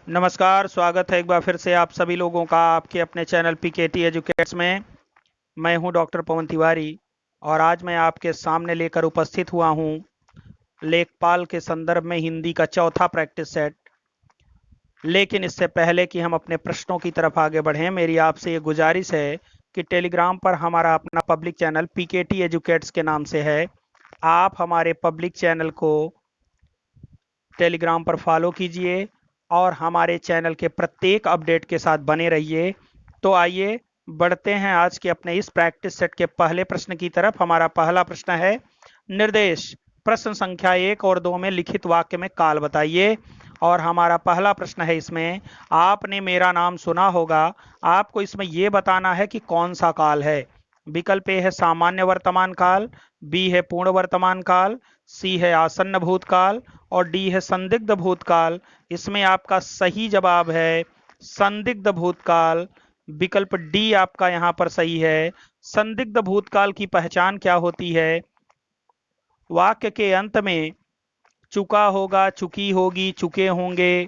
नमस्कार, स्वागत है एक बार फिर से आप सभी लोगों का आपके अपने चैनल पीकेटी एजुकेट्स में। मैं हूं डॉक्टर पवन तिवारी और आज मैं आपके सामने लेकर उपस्थित हुआ हूं लेखपाल के संदर्भ में हिंदी का चौथा प्रैक्टिस सेट। लेकिन इससे पहले कि हम अपने प्रश्नों की तरफ आगे बढ़ें, मेरी आपसे ये गुजारिश है कि टेलीग्राम पर हमारा अपना पब्लिक चैनल पीकेटी एजुकेट्स के नाम से है। आप हमारे पब्लिक चैनल को टेलीग्राम पर फॉलो कीजिए और हमारे चैनल के प्रत्येक अपडेट के साथ बने रहिए। तो आइए बढ़ते हैं आज के अपने इस प्रैक्टिस सेट के पहले प्रश्न की तरफ। हमारा पहला प्रश्न है, निर्देश प्रश्न संख्या 1 और 2 में लिखित वाक्य में काल बताइए। और हमारा पहला प्रश्न है, इसमें आपने मेरा नाम सुना होगा। आपको इसमें यह बताना है कि कौन सा काल है। विकल्प ए है सामान्य वर्तमान काल, बी है पूर्ण वर्तमान काल, सी है आसन्न भूतकाल और डी है संदिग्ध भूतकाल। इसमें आपका सही जवाब है संदिग्ध भूतकाल। विकल्प डी आपका यहां पर सही है। संदिग्ध भूतकाल की पहचान क्या होती है? वाक्य के अंत में चुका होगा, चुकी होगी, चुके होंगे,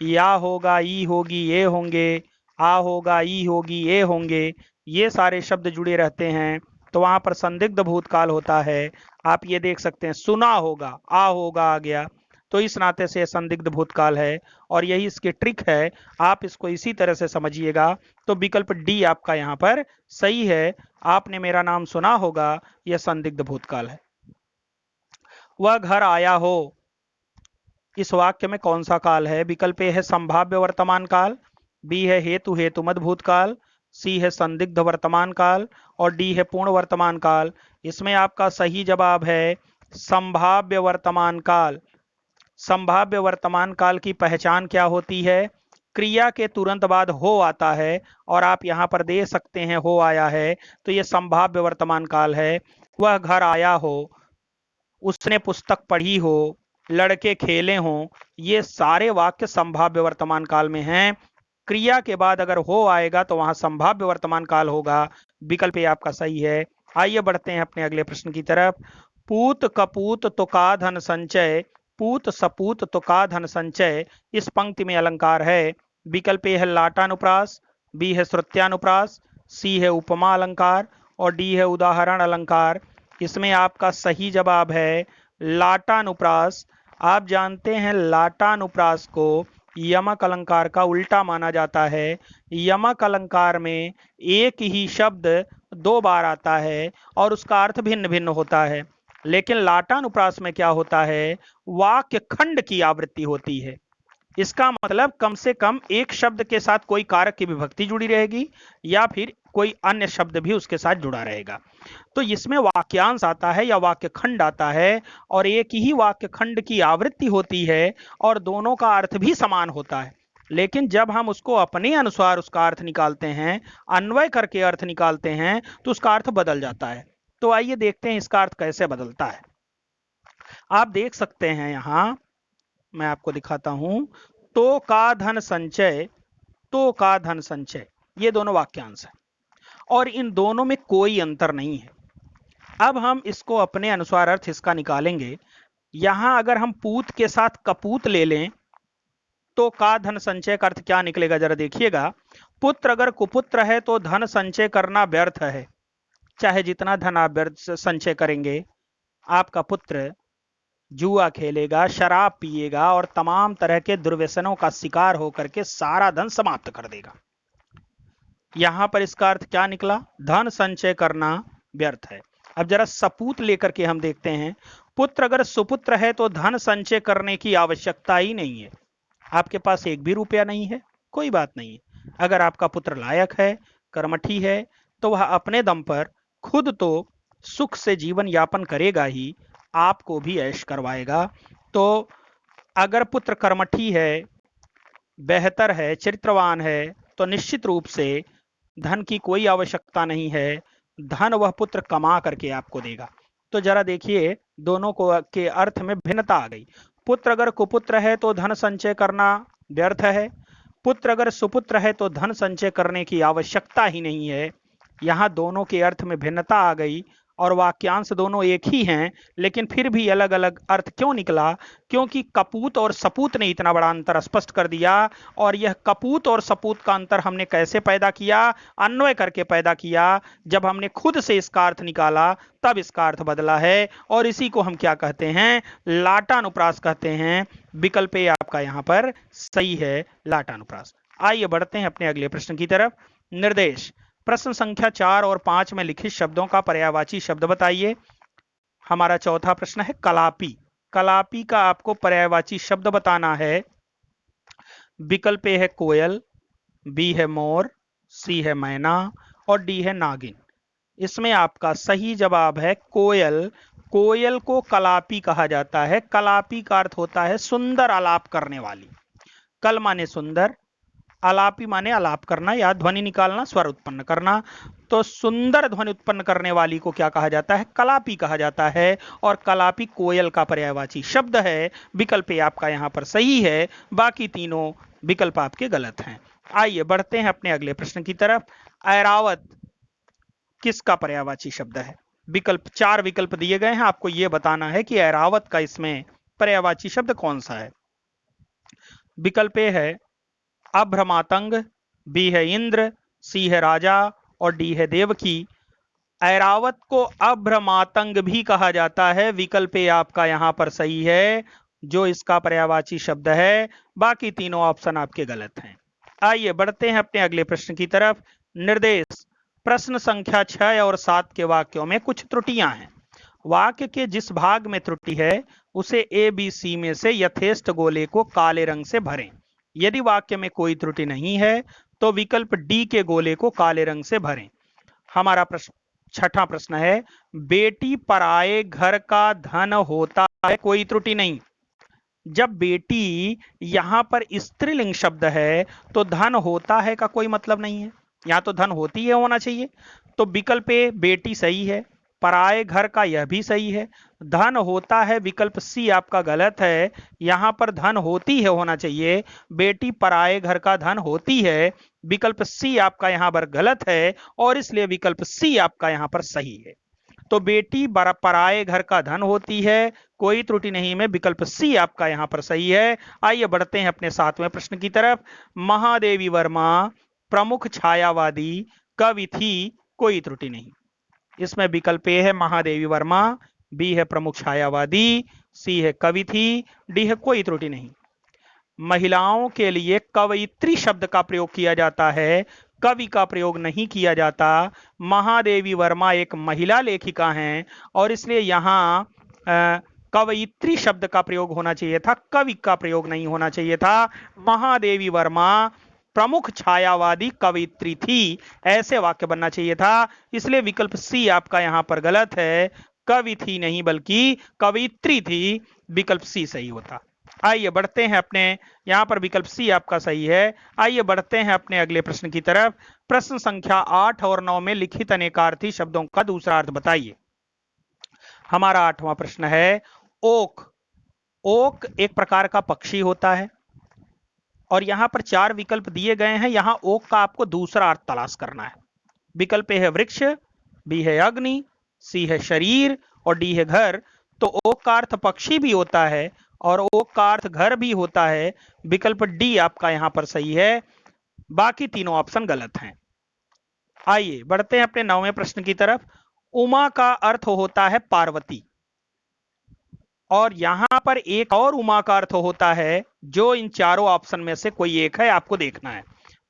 या होगा, ई होगी, ये होंगे, आ होगा, ई होगी, ये होंगे, ये सारे शब्द जुड़े रहते हैं तो वहां पर संदिग्ध भूतकाल होता है। आप ये देख सकते हैं, सुना होगा, आ होगा आ गया, तो इस नाते से संदिग्ध भूतकाल है और यही इसकी ट्रिक है। आप इसको इसी तरह से समझिएगा। तो विकल्प डी आपका यहां पर सही है। आपने मेरा नाम सुना होगा, यह संदिग्ध भूतकाल है। वह घर आया हो, इस वाक्य में कौन सा काल है? विकल्प ए है संभाव्य वर्तमान काल, बी है हेतु हेतुमत भूतकाल, सी है संदिग्ध वर्तमान काल और डी है पूर्ण वर्तमान काल। इसमें आपका सही जवाब है संभाव्य वर्तमान काल। संभाव्य वर्तमान काल की पहचान क्या होती है? क्रिया के तुरंत बाद हो आता है और आप यहां पर दे सकते हैं हो आया है, तो यह संभाव्य वर्तमान काल है। वह घर आया हो, उसने पुस्तक पढ़ी हो, लड़के खेले हों, ये सारे वाक्य संभाव्य वर्तमान काल में हैं। क्रिया के बाद अगर हो आएगा तो वहां संभाव्य वर्तमान काल होगा। विकल्प ये आपका सही है। आइए बढ़ते हैं अपने अगले प्रश्न की तरफ। पूत कपूत तो का धन संचय, पूत सपूत तो का धन संचय, इस पंक्ति में अलंकार है। विकल्प ए है लाटानुप्रास, बी है श्रुत्यानुप्रास, सी है उपमा अलंकार और डी है उदाहरण अलंकार। इसमें आपका सही जवाब है लाटानुप्रास। आप जानते हैं लाटानुप्रास को यमक अलंकार का उल्टा माना जाता है। यमक अलंकार में एक ही शब्द दो बार आता है और उसका अर्थ भिन्न भिन्न होता है, लेकिन लाटानुप्रास में क्या होता है? वाक्य खंड की आवृत्ति होती है। इसका मतलब कम से कम एक शब्द के साथ कोई कारक की विभक्ति जुड़ी रहेगी या फिर कोई अन्य शब्द भी उसके साथ जुड़ा रहेगा। तो इसमें वाक्यांश आता है या वाक्य खंड आता है और एक ही वाक्य खंड की आवृत्ति होती है और दोनों का अर्थ भी समान होता है। लेकिन जब हम उसको अपने अनुसार उसका अर्थ निकालते हैं, अन्वय करके अर्थ निकालते हैं, तो उसका अर्थ बदल जाता है। तो आइए देखते हैं इसका अर्थ कैसे बदलता है। आप देख सकते हैं यहां, मैं आपको दिखाता हूं। तो का धन संचय, तो का धन संचय, ये दोनों वाक्यांश है और इन दोनों में कोई अंतर नहीं है। अब हम इसको अपने अनुसार अर्थ इसका निकालेंगे। यहां अगर हम पूत के साथ कपूत ले लें तो का धन संचय का अर्थ क्या निकलेगा, जरा देखिएगा। पुत्र अगर कुपुत्र है तो धन संचय करना व्यर्थ है। चाहे जितना धन आप व्यर्थ संचय करेंगे, आपका पुत्र जुआ खेलेगा, शराब पिएगा और तमाम तरह के दुर्व्यसनों का शिकार होकर के सारा धन समाप्त कर देगा। यहां पर इसका अर्थ क्या निकला? धन संचय करना व्यर्थ है। अब जरा सपूत लेकर के हम देखते हैं। पुत्र अगर सुपुत्र है तो धन संचय करने की आवश्यकता ही नहीं है। आपके पास एक भी रुपया नहीं है, कोई बात नहीं है। अगर आपका पुत्र लायक है, कर्मठी है, तो वह अपने दम पर खुद तो सुख से जीवन यापन करेगा ही, आपको भी ऐश करवाएगा। तो अगर पुत्र कर्मठी है, बेहतर है, चरित्रवान है, तो निश्चित रूप से धन की कोई आवश्यकता नहीं है। धन वह पुत्र कमा करके आपको देगा। तो जरा देखिए, दोनों को के अर्थ में भिन्नता आ गई। पुत्र अगर कुपुत्र है तो धन संचय करना व्यर्थ है, पुत्र अगर सुपुत्र है तो धन संचय करने की आवश्यकता ही नहीं है। यहां दोनों के अर्थ में भिन्नता आ गई और वाक्यांश दोनों एक ही हैं, लेकिन फिर भी अलग अलग अर्थ क्यों निकला? क्योंकि कपूत और सपूत ने इतना बड़ा अंतर स्पष्ट कर दिया। और यह कपूत और सपूत का अंतर हमने कैसे पैदा किया? अन्वय करके पैदा किया। जब हमने खुद से इसका अर्थ निकाला तब इसका अर्थ बदला है, और इसी को हम क्या कहते हैं? लाटानुप्रास कहते हैं। विकल्प ए आपका यहां पर सही है, लाटानुप्रास। आइए बढ़ते हैं अपने अगले प्रश्न की तरफ। निर्देश, प्रश्न संख्या 4 और 5 में लिखित शब्दों का पर्यायवाची शब्द बताइए। हमारा चौथा प्रश्न है कलापी। कलापी का आपको पर्यायवाची शब्द बताना है। विकल्प ए है कोयल, बी है मोर, सी है मैना और डी है नागिन। इसमें आपका सही जवाब है कोयल। कोयल को कलापी कहा जाता है। कलापी का अर्थ होता है सुंदर आलाप करने वाली। कल माने सुंदर, आलापी माने आलाप करना या ध्वनि निकालना, स्वर उत्पन्न करना। तो सुंदर ध्वनि उत्पन्न करने वाली को क्या कहा जाता है? कलापी कहा जाता है। और कलापी कोयल का पर्यायवाची शब्द है। विकल्प ए आपका यहां पर सही है, बाकी तीनों विकल्प आपके गलत हैं। आइए बढ़ते हैं अपने अगले प्रश्न की तरफ। ऐरावत किसका पर्यायवाची शब्द है? विकल्प 4 विकल्प दिए गए हैं, आपको यह बताना है कि ऐरावत का इसमें पर्यायवाची शब्द कौन सा है। विकल्प ए है अभ्रमातंग, बी है इंद्र, सी है राजा और डी है देवकी। ऐरावत को अभ्रमातंग भी कहा जाता है। विकल्प ए आपका यहां पर सही है, जो इसका पर्यायवाची शब्द है। बाकी तीनों ऑप्शन आपके गलत हैं। आइए बढ़ते हैं अपने अगले प्रश्न की तरफ। निर्देश, प्रश्न संख्या 6 और 7 के वाक्यों में कुछ त्रुटियां हैं। वाक्य के जिस भाग में त्रुटि है उसे ए बी सी में से यथेष्ट गोले को काले रंग से भरें। यदि वाक्य में कोई त्रुटि नहीं है तो विकल्प डी के गोले को काले रंग से भरें। हमारा प्रश्न, छठा प्रश्न है, बेटी पराए घर का धन होता है, कोई त्रुटि नहीं। जब बेटी यहां पर स्त्रीलिंग शब्द है तो धन होता है का कोई मतलब नहीं है, यहां तो धन होती है होना चाहिए। तो विकल्प ए बेटी सही है, पराए घर का यह भी सही है। धन होता है विकल्प सी आपका गलत है, यहां पर धन होती है होना चाहिए। बेटी पराए घर का धन होती है, विकल्प सी आपका यहां पर गलत है, और इसलिए विकल्प सी आपका यहां पर सही है। तो बेटी पराए घर का धन होती है, कोई त्रुटि नहीं में विकल्प सी आपका यहां पर सही है। आइए बढ़ते हैं अपने 7वें प्रश्न की तरफ। महादेवी वर्मा प्रमुख छायावादी कवि थी, कोई त्रुटि नहीं। इसमें विकल्प ए है महादेवी वर्मा, बी है प्रमुख छायावादी, सी है कवि थी, डी है कोई त्रुटि नहीं। महिलाओं के लिए कवयित्री शब्द का प्रयोग किया जाता है, कवि का प्रयोग नहीं किया जाता। महादेवी वर्मा एक महिला लेखिका हैं और इसलिए यहां कवयित्री शब्द का प्रयोग होना चाहिए था, कवि का प्रयोग नहीं होना चाहिए था। महादेवी वर्मा प्रमुख छायावादी कवयित्री थी, ऐसे वाक्य बनना चाहिए था। इसलिए विकल्प सी आपका यहां पर गलत है, कवि थी नहीं बल्कि कवयित्री थी, विकल्प सी सही होता। आइए बढ़ते हैं अपने, यहां पर विकल्प सी आपका सही है। आइए बढ़ते हैं अपने अगले प्रश्न की तरफ। प्रश्न संख्या 8 और 9 में लिखित अनेकार्थी शब्दों का दूसरा अर्थ बताइए। हमारा 8वां प्रश्न है ओक। ओक एक प्रकार का पक्षी होता है और यहां पर 4 विकल्प दिए गए हैं, यहां ओक का आपको दूसरा अर्थ तलाश करना है। विकल्प ए है वृक्ष, बी है अग्नि, सी है शरीर और डी है घर। तो ओक का अर्थ पक्षी भी होता है और ओक का अर्थ घर भी होता है, विकल्प डी आपका यहां पर सही है, बाकी तीनों ऑप्शन गलत हैं। आइए बढ़ते हैं अपने 9वें प्रश्न की तरफ। उमा का अर्थ होता है पार्वती और यहां पर एक और उमा का अर्थ होता है जो इन चारों ऑप्शन में से कोई एक है, आपको देखना है।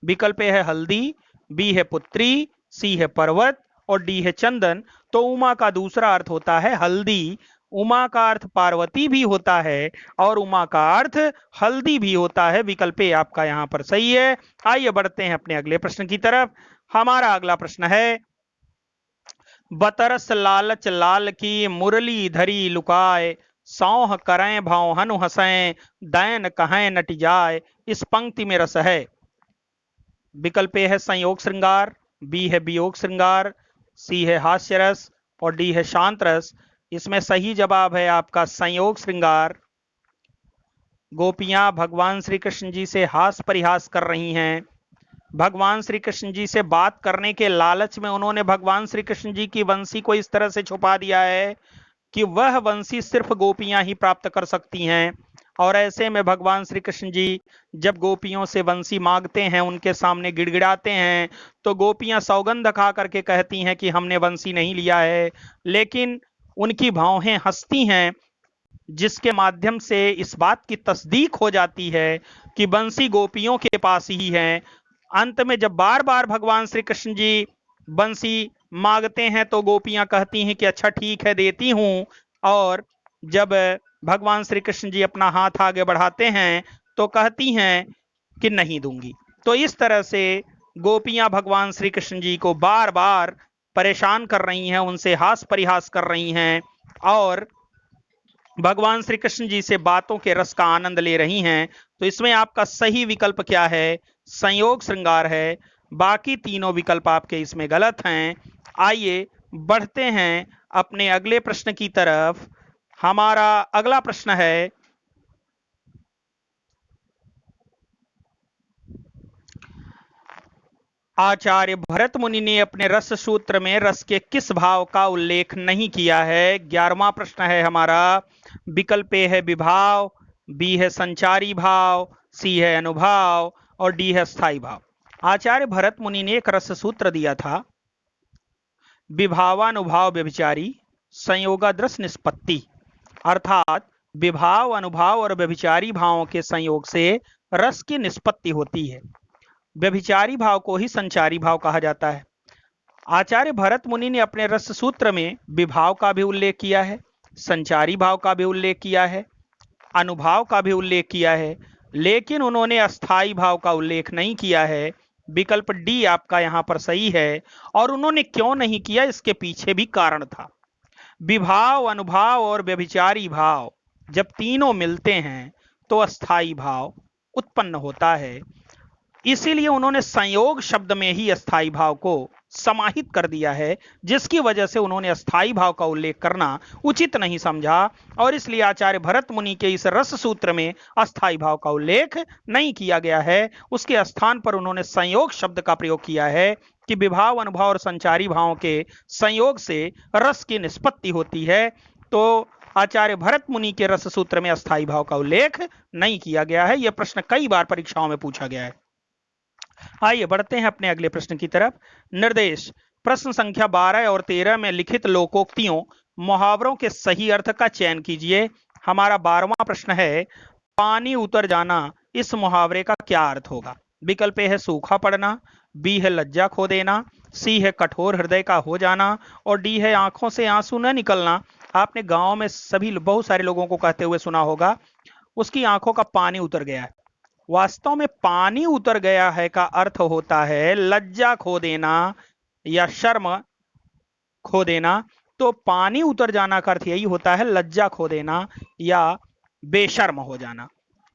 विकल्प ए है हल्दी, बी है पुत्री, सी है पर्वत और डी है चंदन। तो उमा का दूसरा अर्थ होता है हल्दी। उमा का अर्थ पार्वती भी होता है और उमा का अर्थ हल्दी भी होता है, विकल्प ए आपका यहां पर सही है। आइए बढ़ते हैं अपने अगले प्रश्न की तरफ। हमारा अगला प्रश्न है बतरस लालच लाल की मुरली धरी लुकाए, सौह करें भाव हनु हसें, दैन कहें नट जाए, इस पंक्ति में रस है। विकल्प ए है संयोग श्रृंगार, बी है वियोग श्रृंगार, सी है हास्य रस और डी है शांत रस। इसमें सही जवाब है आपका संयोग श्रृंगार। गोपियां भगवान श्री कृष्ण जी से हास परिहास कर रही हैं भगवान श्री कृष्ण जी से बात करने के लालच में उन्होंने भगवान श्री कृष्ण जी की वंशी को इस तरह से छुपा दिया है कि वह वंशी सिर्फ गोपियां ही प्राप्त कर सकती हैं। और ऐसे में भगवान श्री कृष्ण जी जब गोपियों से वंशी मांगते हैं, उनके सामने गिड़गिड़ाते हैं, तो गोपियां सौगंध खा करके कहती हैं कि हमने वंशी नहीं लिया है। लेकिन उनकी भौहें हंसती हैं, जिसके माध्यम से इस बात की तस्दीक हो जाती है कि बंसी गोपियों के पास ही है। अंत में जब बार बार भगवान श्री कृष्ण जी बंसी मांगते हैं तो गोपियां कहती हैं कि अच्छा ठीक है, देती हूं। और जब भगवान श्री कृष्ण जी अपना हाथ आगे बढ़ाते हैं तो कहती हैं कि नहीं दूंगी। तो इस तरह से गोपियां भगवान श्री कृष्ण जी को बार बार परेशान कर रही हैं, उनसे हास परिहास कर रही हैं और भगवान श्री कृष्ण जी से बातों के रस का आनंद ले रही हैं। तो इसमें आपका सही विकल्प क्या है? संयोग श्रृंगार है। बाकी तीनों विकल्प आपके इसमें गलत हैं। आइए बढ़ते हैं अपने अगले प्रश्न की तरफ। हमारा अगला प्रश्न है, आचार्य भरत मुनि ने अपने रस सूत्र में रस के किस भाव का उल्लेख नहीं किया है? 11वां प्रश्न है हमारा। विकल्प ए है विभाव, बी है संचारी भाव, सी है अनुभाव और डी है स्थायी भाव। आचार्य भरत मुनि ने एक रस सूत्र दिया था, विभावानुभाव व्यभिचारी संयोगादृश निष्पत्ति। अर्थात विभाव, अनुभाव और व्यभिचारी भावों के संयोग से रस की निष्पत्ति होती है। व्यभिचारी भाव को ही संचारी भाव कहा जाता है। आचार्य भरत मुनि ने अपने रस सूत्र में विभाव का भी उल्लेख किया है, संचारी भाव का भी उल्लेख किया है, अनुभाव का भी उल्लेख किया है, लेकिन उन्होंने अस्थाई भाव का उल्लेख नहीं किया है। विकल्प डी आपका यहां पर सही है। और उन्होंने क्यों नहीं किया, इसके पीछे भी कारण था। विभाव, अनुभाव और व्यभिचारी भाव जब तीनों मिलते हैं तो अस्थाई भाव उत्पन्न होता है। इसीलिए उन्होंने संयोग शब्द में ही अस्थाई भाव को समाहित कर दिया है, जिसकी वजह से उन्होंने अस्थाई भाव का उल्लेख करना उचित नहीं समझा। और इसलिए आचार्य भरत मुनि के इस रस सूत्र में अस्थाई भाव का उल्लेख नहीं किया गया है। उसके स्थान पर उन्होंने संयोग शब्द का प्रयोग किया है कि विभाव, अनुभव और संचारी भावों के संयोग से रस की निष्पत्ति होती है। तो आचार्य भरत मुनि के रस सूत्र में अस्थाई भाव का उल्लेख नहीं किया गया है। यह प्रश्न कई बार परीक्षाओं में पूछा गया है। आइए बढ़ते हैं अपने अगले प्रश्न की तरफ। निर्देश, प्रश्न संख्या 12 और 13 में लिखित लोकोक्तियों, मुहावरों के सही अर्थ का चयन कीजिए। हमारा 12वां प्रश्न है, पानी उतर जाना, इस मुहावरे का क्या अर्थ होगा? विकल्प ए है सूखा पड़ना, बी है लज्जा खो देना, सी है कठोर हृदय का हो जाना और डी है आंखों से आंसू न निकलना। आपने गांव में सभी बहुत सारे लोगों को कहते हुए सुना होगा, उसकी आंखों का पानी उतर गया है। वास्तव में पानी उतर गया है का अर्थ होता है लज्जा खो देना या शर्म खो देना। तो पानी उतर जाना का अर्थ यही होता है लज्जा खो देना या बेशर्म हो जाना।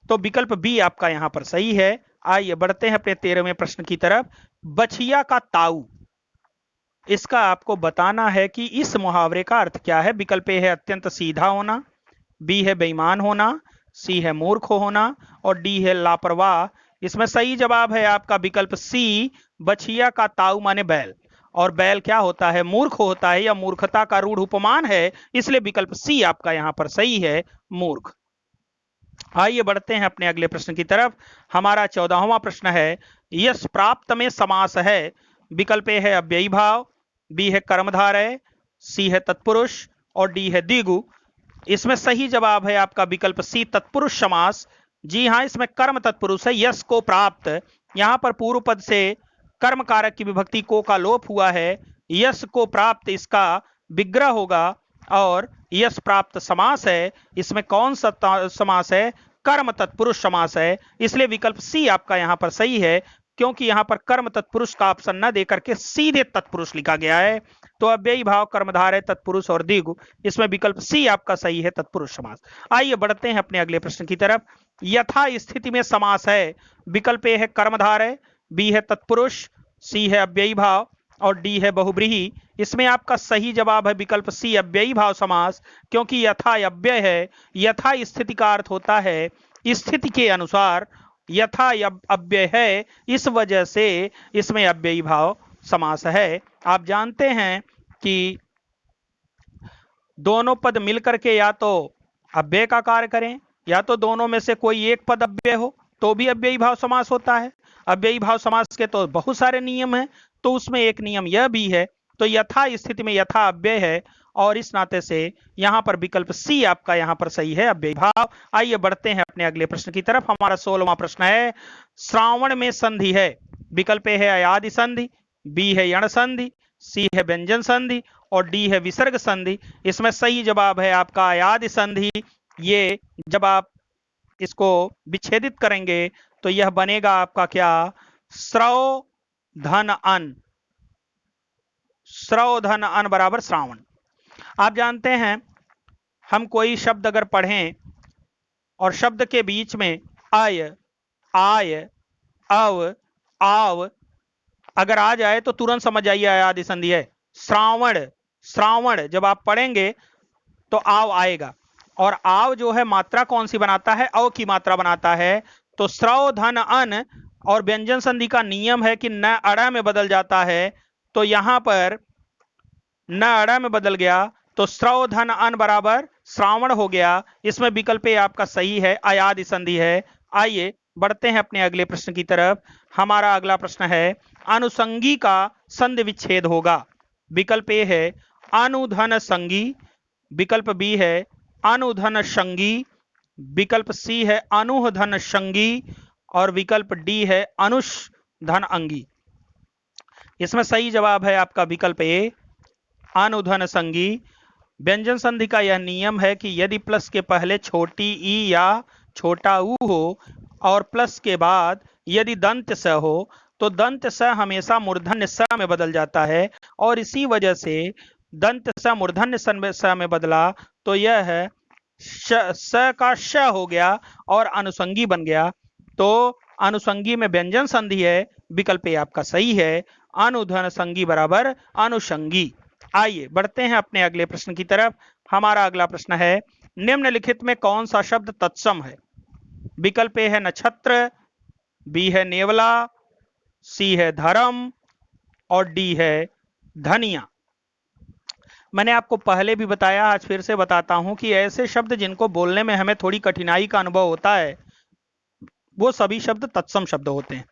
तो विकल्प बी आपका यहां पर सही है। आइए बढ़ते हैं अपने 13वें प्रश्न की तरफ। बछिया का ताऊ, इसका आपको बताना है कि इस मुहावरे का अर्थ क्या है। विकल्प ए है अत्यंत सीधा होना, बी है बेईमान होना, सी है मूर्ख होना और डी है लापरवाह। इसमें सही जवाब है आपका विकल्प सी, बछिया का ताऊ माने बैल। और बैल क्या होता है? मूर्ख होता है या मूर्खता का रूढ़ उपमान है। इसलिए विकल्प सी आपका यहां पर सही है, मूर्ख। आइए बढ़ते हैं अपने अगले प्रश्न की तरफ। हमारा 14वां प्रश्न है, यश प्राप्त में समास है। विकल्प ए है अव्ययी भाव, बी है कर्मधारय, सी है तत्पुरुष और डी है द्विगु। इसमें सही जवाब है आपका विकल्प सी, तत्पुरुष समास। जी हां, इसमें कर्म तत्पुरुष है। यश को प्राप्त, यहां पर पूर्व पद से कर्म कारक की विभक्ति को का लोप हुआ है। यश को प्राप्त इसका विग्रह होगा और यश प्राप्त समास है। इसमें कौन सा समास है? कर्म तत्पुरुष समास है। इसलिए विकल्प सी आपका यहां पर सही है, क्योंकि यहां पर कर्म तत्पुरुष का ऑप्शन न देकर के सीधे तत्पुरुष लिखा गया है। तो अव्ययी भाव, कर्मधारय, तत्पुरुष और द्विगु, इसमें विकल्प सी आपका सही है, तत्पुरुष समास। आइए बढ़ते हैं अपने अगले प्रश्न की तरफ। यथा स्थिति में समास है। विकल्प ए है कर्मधारय, बी है तत्पुरुष, सी है अव्ययी भाव और डी है बहुब्रीहि। इसमें आपका सही जवाब है विकल्प सी, अव्ययी भाव समास, क्योंकि यथा अव्यय है। यथा स्थिति का अर्थ होता है स्थिति के अनुसार यथा अव्यय है, इस वजह से इसमें अव्ययी भाव समास है। आप जानते हैं कि दोनों पद मिलकर के या तो अव्यय का कार्य करें या तो दोनों में से कोई एक पद अव्यय हो तो भी अव्ययी भाव समास होता है। अव्ययी भाव समास के तो बहुत सारे नियम हैं, तो उसमें एक नियम यह भी है। तो यथा स्थिति में यथा अव्यय है और इस नाते से यहां पर विकल्प सी आपका यहां पर सही है, अव्ययी भाव। आइए बढ़ते हैं अपने अगले प्रश्न की तरफ। हमारा 16वां प्रश्न है, श्रावण में संधि है। विकल्प ए है अयादि संधि, बी है यण संधि, सी है व्यंजन संधि और डी है विसर्ग संधि। इसमें सही जवाब है आपका अयादि संधि। ये जब आप इसको विच्छेदित करेंगे तो यह बनेगा आपका क्या, श्रव धन अन। श्रव धन अन बराबर श्रावण। आप जानते हैं हम कोई शब्द अगर पढ़ें और शब्द के बीच में आय, आय, अव, आव अगर आ जाए तो तुरंत समझ जाइए अयादि संधि है। श्रावण, श्रावण जब आप पढ़ेंगे तो आव आएगा और आव जो है मात्रा कौन सी बनाता है, अव की मात्रा बनाता है। तो श्रव धन अन और व्यंजन संधि का नियम है कि न अड़ा में बदल जाता है, तो यहां पर न अड़ा में बदल गया तो श्रव धन अन बराबर श्रावण हो गया। इसमें विकल्प ए आपका सही है, अयादि संधि है। आइए बढ़ते हैं अपने अगले प्रश्न की तरफ। हमारा अगला प्रश्न है, अनुसंगी का संधि विच्छेद होगा। विकल्प ए है अनुधन संगी, विकल्प बी है अनुधन संगी, विकल्प सी है अनुधन संगी और विकल्प डी है अनुष धन अंगी। इसमें सही जवाब है आपका विकल्प ए अनुधन संगी। व्यंजन संधि का यह नियम है कि यदि प्लस के पहले छोटी ई या छोटा ऊ हो और प्लस के बाद यदि दंत स हो तो दंत स हमेशा मूर्धन्य स में बदल जाता है और इसी वजह से दंत स मूर्धन्य स में बदला तो यह है स का श हो गया और अनुसंगी बन गया। तो अनुसंगी में व्यंजन संधि है, विकल्प ए आपका सही है, अनुधन संगी बराबर अनुषंगी। आइए बढ़ते हैं अपने अगले प्रश्न की तरफ। हमारा अगला प्रश्न है, निम्नलिखित में कौन सा शब्द तत्सम है। विकल्प ए है नक्षत्र, बी है नेवला, सी है धर्म और डी है धनिया। मैंने आपको पहले भी बताया, आज फिर से बताता हूं कि ऐसे शब्द जिनको बोलने में हमें थोड़ी कठिनाई का अनुभव होता है वो सभी शब्द तत्सम शब्द होते हैं।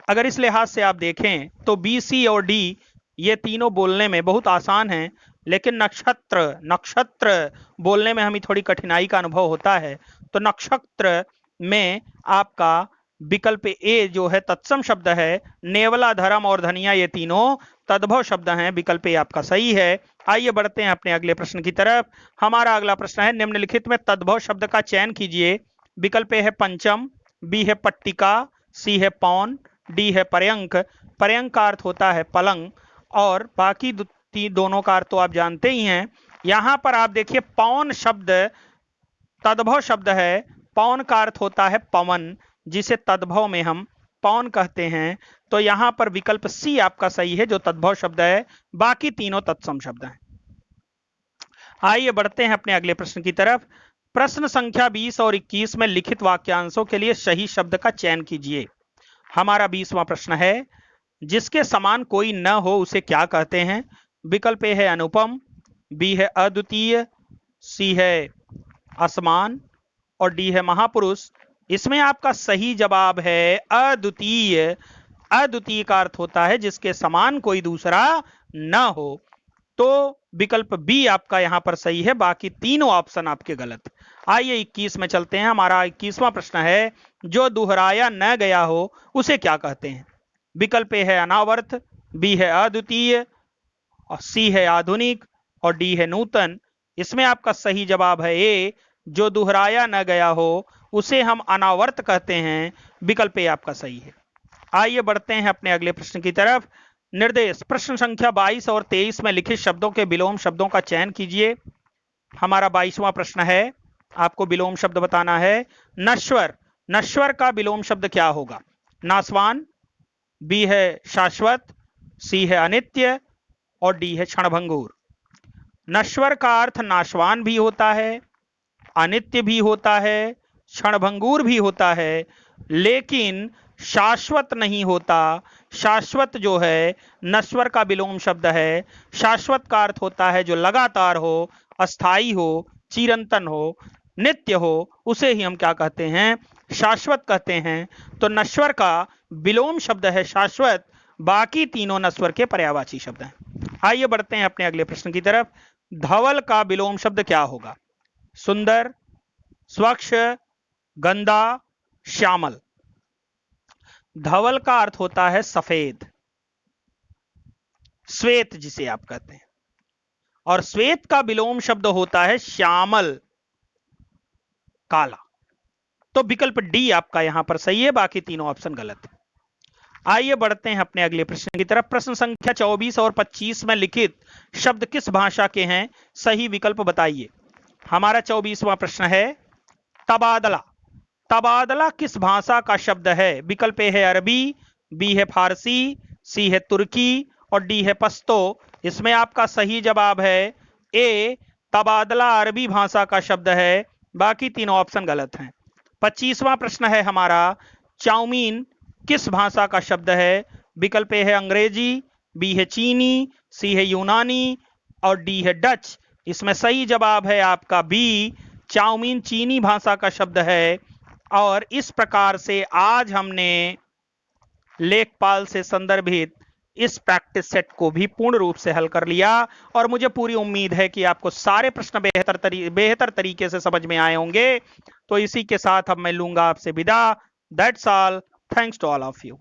अगर इस लिहाज से आप देखें तो बी, सी और डी ये तीनों बोलने में बहुत आसान हैं, लेकिन नक्षत्र, नक्षत्र बोलने में हमें थोड़ी कठिनाई का अनुभव होता है। तो नक्षत्र में आपका विकल्प ए जो है तत्सम शब्द है। नेवला, धर्म और धनिया ये तीनों तद्भव शब्द हैं, विकल्प ए आपका सही है। आइए बढ़ते हैं अपने अगले प्रश्न की तरफ। हमारा अगला प्रश्न है, निम्नलिखित में तद्भव शब्द का चयन कीजिए। विकल्प ए है पंचम, बी है पट्टिका, सी है पौन, डी है पर्यंक। पर्यंक का अर्थ होता है पलंग और बाकी दोनों का अर्थ तो आप जानते ही हैं। यहां पर आप देखिए पौन शब्द तद्भव शब्द है। पौन का अर्थ होता है पवन, जिसे तद्भव में हम पौन कहते हैं। तो यहां पर विकल्प सी आपका सही है जो तद्भव शब्द है, बाकी तीनों तत्सम शब्द हैं। आइए बढ़ते हैं अपने अगले प्रश्न की तरफ। प्रश्न संख्या 20 और 21 में लिखित वाक्यांशों के लिए सही शब्द का चयन कीजिए। हमारा 20वां प्रश्न है, जिसके समान कोई न हो उसे क्या कहते हैं। विकल्प ए है अनुपम, बी है अद्वितीय, सी है असमान और डी है महापुरुष। इसमें आपका सही जवाब है अद्वितीय। अद्वितीय का अर्थ होता है जिसके समान कोई दूसरा न हो। तो विकल्प बी आपका यहां पर सही है, बाकी तीनों ऑप्शन आपके गलत। आइए 21 में चलते हैं। हमारा 21वां प्रश्न है, जो दोहराया न गया हो उसे क्या कहते हैं। विकल्प ए है अनावर्त, बी है अद्वितीय और सी है आधुनिक और डी है नूतन। इसमें आपका सही जवाब है ए, जो दोहराया न गया हो उसे हम अनावर्त कहते हैं, विकल्प ए आपका सही है। आइए बढ़ते हैं अपने अगले प्रश्न की तरफ। निर्देश, प्रश्न संख्या 22 और 23 में लिखित शब्दों के विलोम शब्दों का चयन कीजिए। हमारा 22वां प्रश्न है, आपको विलोम शब्द बताना है। नश्वर, नश्वर का विलोम शब्द क्या होगा। नासवान, बी है शाश्वत, सी है अनित्य और डी है क्षणभंगुर। नश्वर का अर्थ नाशवान भी होता है, अनित्य भी होता है, क्षणभंगुर भी होता है। लेकिन शाश्वत नहीं होता। शाश्वत जो है नश्वर का विलोम शब्द है। शाश्वत का अर्थ होता है जो लगातार हो, अस्थाई हो, चिरंतन हो, नित्य हो, उसे ही हम क्या कहते हैं? शाश्वत कहते हैं। तो नश्वर का विलोम शब्द है शाश्वत, बाकी तीनों नश्वर के पर्यायवाची शब्द हैं। आइए बढ़ते हैं अपने अगले प्रश्न की तरफ। धवल का विलोम शब्द क्या होगा? सुंदर, स्वच्छ, गंदा, श्यामल। धवल का अर्थ होता है सफेद, श्वेत जिसे आप कहते हैं, और श्वेत का विलोम शब्द होता है श्यामल, काला। तो विकल्प डी आपका यहां पर सही है, बाकी तीनों ऑप्शन गलत है। आइए बढ़ते हैं अपने अगले प्रश्न की तरफ। प्रश्न संख्या 24 और 25 में लिखित शब्द किस भाषा के हैं? सही विकल्प बताइए। हमारा 24वां प्रश्न है तबादला। तबादला किस भाषा का शब्द है? विकल्प ए है अरबी, बी है फारसी, सी है तुर्की और डी है पश्तो। इसमें आपका सही जवाब है ए, तबादला अरबी भाषा का शब्द है, बाकी तीनों ऑप्शन गलत हैं। 25वां प्रश्न है हमारा चाउमीन किस भाषा का शब्द है? विकल्प ए है अंग्रेजी, बी है चीनी, सी है यूनानी और डी है डच। इसमें सही जवाब है आपका बी, चाउमीन चीनी भाषा का शब्द है। और इस प्रकार से आज हमने लेखपाल से संदर्भित इस प्रैक्टिस सेट को भी पूर्ण रूप से हल कर लिया और मुझे पूरी उम्मीद है कि आपको सारे प्रश्न बेहतर तरीके से समझ में आए होंगे। तो इसी के साथ अब मैं लूंगा आपसे विदा। That's all, thanks to all of you.